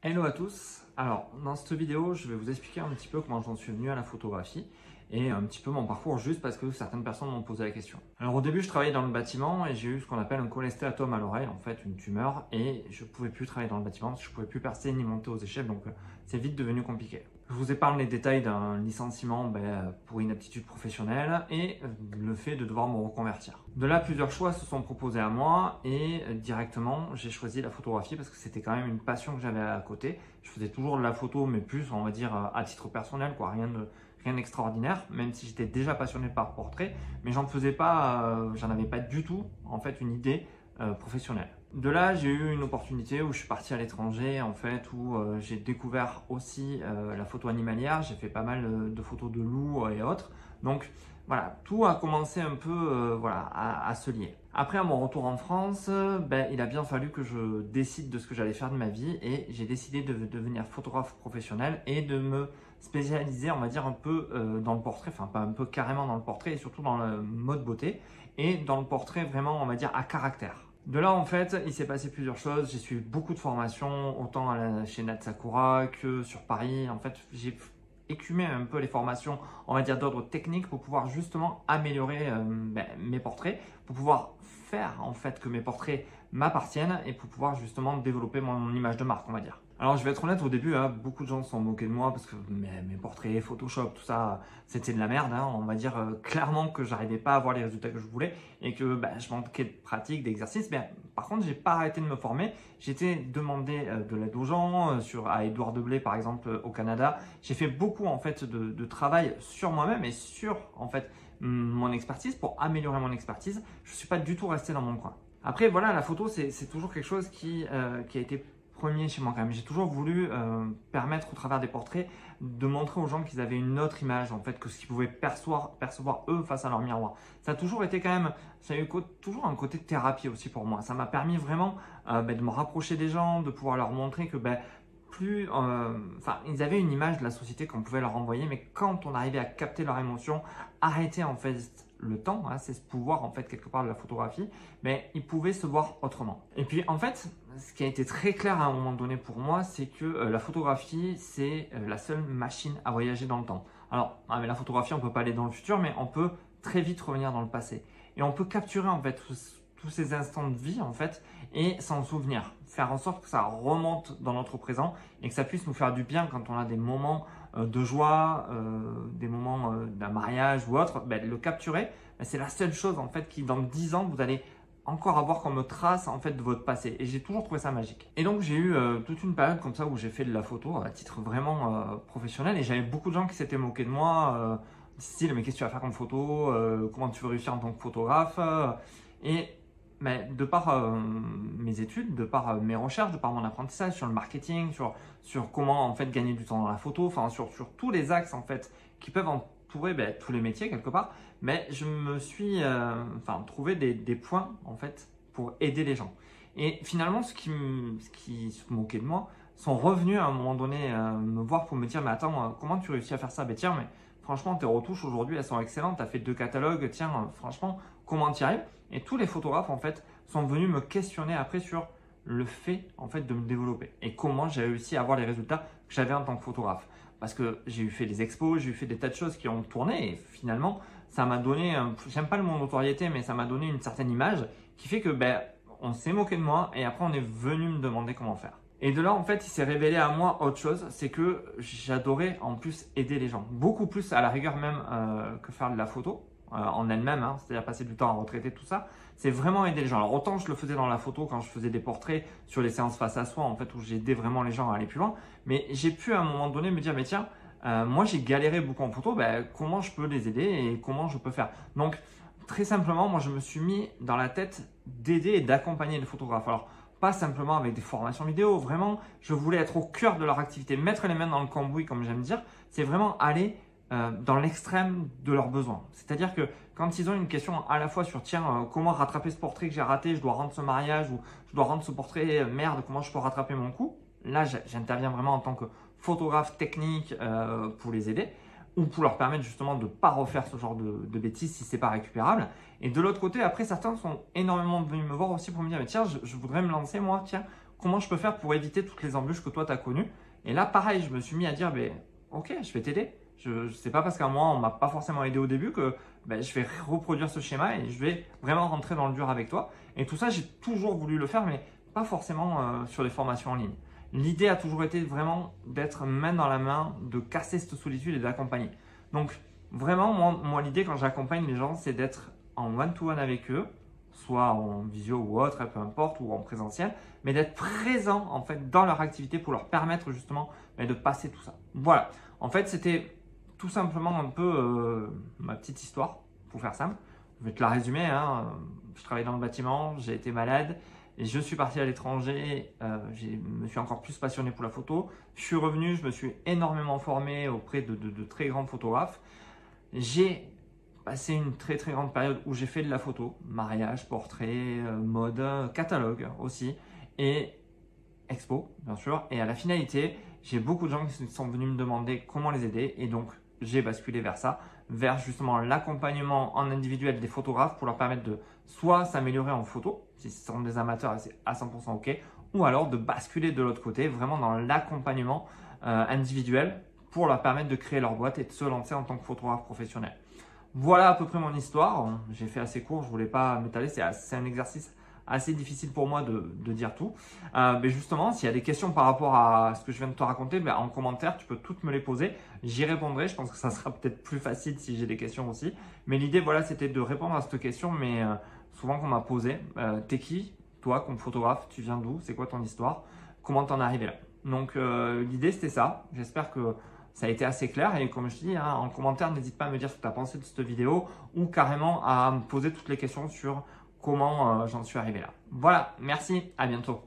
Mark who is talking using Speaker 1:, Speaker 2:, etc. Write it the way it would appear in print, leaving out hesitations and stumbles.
Speaker 1: Hello à tous. Alors, dans cette vidéo, je vais vous expliquer un petit peu comment j'en suis venu à la photographie et un petit peu mon parcours juste parce que certaines personnes m'ont posé la question. Alors au début, je travaillais dans le bâtiment et j'ai eu ce qu'on appelle un cholestéatome à l'oreille, en fait une tumeur, et je pouvais plus travailler dans le bâtiment parce que je pouvais plus percer ni monter aux échelles, donc c'est vite devenu compliqué. Je vous épargne les détails d'un licenciement pour inaptitude professionnelle et le fait de devoir me reconvertir. De là, plusieurs choix se sont proposés à moi et directement, j'ai choisi la photographie parce que c'était quand même une passion que j'avais à côté. Je faisais toujours de la photo, mais plus, on va dire, à titre personnel, quoi, rien d'extraordinaire, même si j'étais déjà passionné par portrait, mais j'en avais pas du tout, en fait, une idée professionnelle. De là, j'ai eu une opportunité où je suis parti à l'étranger, en fait, où j'ai découvert aussi la photo animalière. J'ai fait pas mal de photos de loups et autres. Donc voilà, tout a commencé un peu à se lier. Après, à mon retour en France, il a bien fallu que je décide de ce que j'allais faire de ma vie et j'ai décidé de devenir photographe professionnel et de me spécialiser, on va dire, un peu dans le portrait, enfin pas un peu, carrément dans le portrait et surtout dans le mode beauté et dans le portrait vraiment, on va dire, à caractère. De là, en fait, il s'est passé plusieurs choses. J'ai suivi beaucoup de formations, autant chez Nat Sakura que sur Paris. En fait, j'ai écumé un peu les formations, on va dire, d'ordre technique pour pouvoir justement améliorer mes portraits, pour pouvoir faire en fait que mes portraits m'appartiennent et pour pouvoir justement développer mon image de marque, on va dire. Alors je vais être honnête, au début, beaucoup de gens se sont moqués de moi parce que mes portraits, Photoshop, tout ça, c'était de la merde. On va dire clairement que j'arrivais pas à avoir les résultats que je voulais et que je manquais de pratique, d'exercice. Mais par contre, j'ai pas arrêté de me former. J'étais demandé de l'aide aux gens, à Édouard Deblay par exemple au Canada. J'ai fait beaucoup en fait de travail sur moi-même et sur en fait mon expertise pour améliorer mon expertise. Je suis pas du tout resté dans mon coin. Après voilà, la photo c'est toujours quelque chose qui a été premier chez moi quand même. J'ai toujours voulu permettre au travers des portraits de montrer aux gens qu'ils avaient une autre image en fait que ce qu'ils pouvaient percevoir eux face à leur miroir. Ça a toujours été quand même, ça a eu toujours un côté de thérapie aussi pour moi. Ça m'a permis vraiment de me rapprocher des gens, de pouvoir leur montrer que ils avaient une image de la société qu'on pouvait leur envoyer, mais quand on arrivait à capter leur émotion, arrêter en fait le temps, c'est ce pouvoir en fait quelque part de la photographie, mais ils pouvaient se voir autrement. Et puis en fait, ce qui a été très clair à un moment donné pour moi, c'est que la photographie, c'est la seule machine à voyager dans le temps. Alors, avec la photographie, on peut pas aller dans le futur, mais on peut très vite revenir dans le passé. Et on peut capturer en fait tous ces instants de vie en fait et s'en souvenir, faire en sorte que ça remonte dans notre présent et que ça puisse nous faire du bien quand on a des moments de joie, des moments d'un mariage ou autre, le capturer, c'est la seule chose en fait qui dans 10 ans vous allez encore avoir comme trace en fait de votre passé, et j'ai toujours trouvé ça magique. Et donc j'ai eu toute une période comme ça où j'ai fait de la photo à titre vraiment professionnel, et j'avais beaucoup de gens qui s'étaient moqués de moi, style mais qu'est-ce que tu vas faire comme photo, comment tu veux réussir en tant que photographe, et de par mes études, de par mes recherches, de par mon apprentissage sur le marketing, sur comment en fait gagner du temps dans la photo, enfin sur tous les axes en fait qui peuvent entourer tous les métiers quelque part, mais je me suis trouvé des points en fait pour aider les gens. Et finalement, ceux qui se moquaient de moi sont revenus à un moment donné me voir pour me dire mais attends, comment tu réussis à faire ça? Tiens, mais franchement tes retouches aujourd'hui elles sont excellentes, tu as fait 2 catalogues, tiens franchement comment tu y arrives? Et tous les photographes en fait sont venus me questionner après sur le fait en fait de me développer et comment j'ai réussi à avoir les résultats que j'avais en tant que photographe. Parce que j'ai eu fait des expos, j'ai eu fait des tas de choses qui ont tourné et finalement ça m'a donné, j'aime pas le mot notoriété, mais ça m'a donné une certaine image qui fait que on s'est moqué de moi et après on est venu me demander comment faire. Et de là, en fait, il s'est révélé à moi autre chose, c'est que j'adorais en plus aider les gens. Beaucoup plus à la rigueur même que faire de la photo en elle-même, c'est-à-dire passer du temps à retraiter, tout ça. C'est vraiment aider les gens. Alors autant je le faisais dans la photo quand je faisais des portraits sur les séances face à soi, en fait, où j'aidais vraiment les gens à aller plus loin. Mais j'ai pu à un moment donné me dire, mais tiens, moi j'ai galéré beaucoup en photo, comment je peux les aider et comment je peux faire. Donc très simplement, moi je me suis mis dans la tête d'aider et d'accompagner les photographes. Alors pas simplement avec des formations vidéo, vraiment je voulais être au cœur de leur activité, mettre les mains dans le cambouis comme j'aime dire, c'est vraiment aller dans l'extrême de leurs besoins. C'est-à-dire que quand ils ont une question à la fois sur tiens, comment rattraper ce portrait que j'ai raté, je dois rendre ce mariage ou je dois rendre ce portrait, merde, comment je peux rattraper mon coup? Là, j'interviens vraiment en tant que photographe technique pour les aider ou pour leur permettre justement de ne pas refaire ce genre de bêtises si ce n'est pas récupérable. Et de l'autre côté, après, certains sont énormément venus me voir aussi pour me dire mais tiens, je voudrais me lancer moi, tiens, comment je peux faire pour éviter toutes les embûches que toi tu as connues. Et là, pareil, je me suis mis à dire, ok, je vais t'aider. Je sais pas parce qu'à moi, on m'a pas forcément aidé au début que je vais reproduire ce schéma et je vais vraiment rentrer dans le dur avec toi. Et tout ça, j'ai toujours voulu le faire, mais pas forcément sur les formations en ligne. L'idée a toujours été vraiment d'être main dans la main, de casser cette solitude et d'accompagner. Donc vraiment, moi l'idée quand j'accompagne les gens, c'est d'être en one-to-one avec eux, soit en visio ou autre, peu importe, ou en présentiel, mais d'être présent en fait dans leur activité pour leur permettre justement de passer tout ça. Voilà, en fait c'était tout simplement un peu ma petite histoire, pour faire simple. Je vais te la résumer, hein. Je travaille dans le bâtiment, j'ai été malade, et je suis parti à l'étranger, je me suis encore plus passionné pour la photo. Je suis revenu, je me suis énormément formé auprès de très grands photographes. J'ai passé une très grande période où j'ai fait de la photo, mariage, portrait, mode, catalogue aussi, et expo bien sûr. Et à la finalité, j'ai beaucoup de gens qui sont venus me demander comment les aider, et donc j'ai basculé vers ça, vers justement l'accompagnement en individuel des photographes pour leur permettre de soit s'améliorer en photo, si ce sont des amateurs et c'est à 100% ok, ou alors de basculer de l'autre côté, vraiment dans l'accompagnement individuel pour leur permettre de créer leur boîte et de se lancer en tant que photographe professionnel. Voilà à peu près mon histoire. J'ai fait assez court, je voulais pas m'étaler, c'est un exercice assez difficile pour moi de dire tout. Mais justement, s'il y a des questions par rapport à ce que je viens de te raconter, en commentaire, tu peux toutes me les poser. J'y répondrai. Je pense que ça sera peut-être plus facile si j'ai des questions aussi. Mais l'idée, voilà, c'était de répondre à cette question, mais souvent qu'on m'a posé. T'es qui, toi, comme photographe? Tu viens d'où? C'est quoi ton histoire? Comment t'en es arrivé là? Donc, l'idée, c'était ça. J'espère que ça a été assez clair. Et comme je dis, hein, en commentaire, n'hésite pas à me dire ce que tu as pensé de cette vidéo ou carrément à me poser toutes les questions sur comment j'en suis arrivé là. Voilà, merci, à bientôt.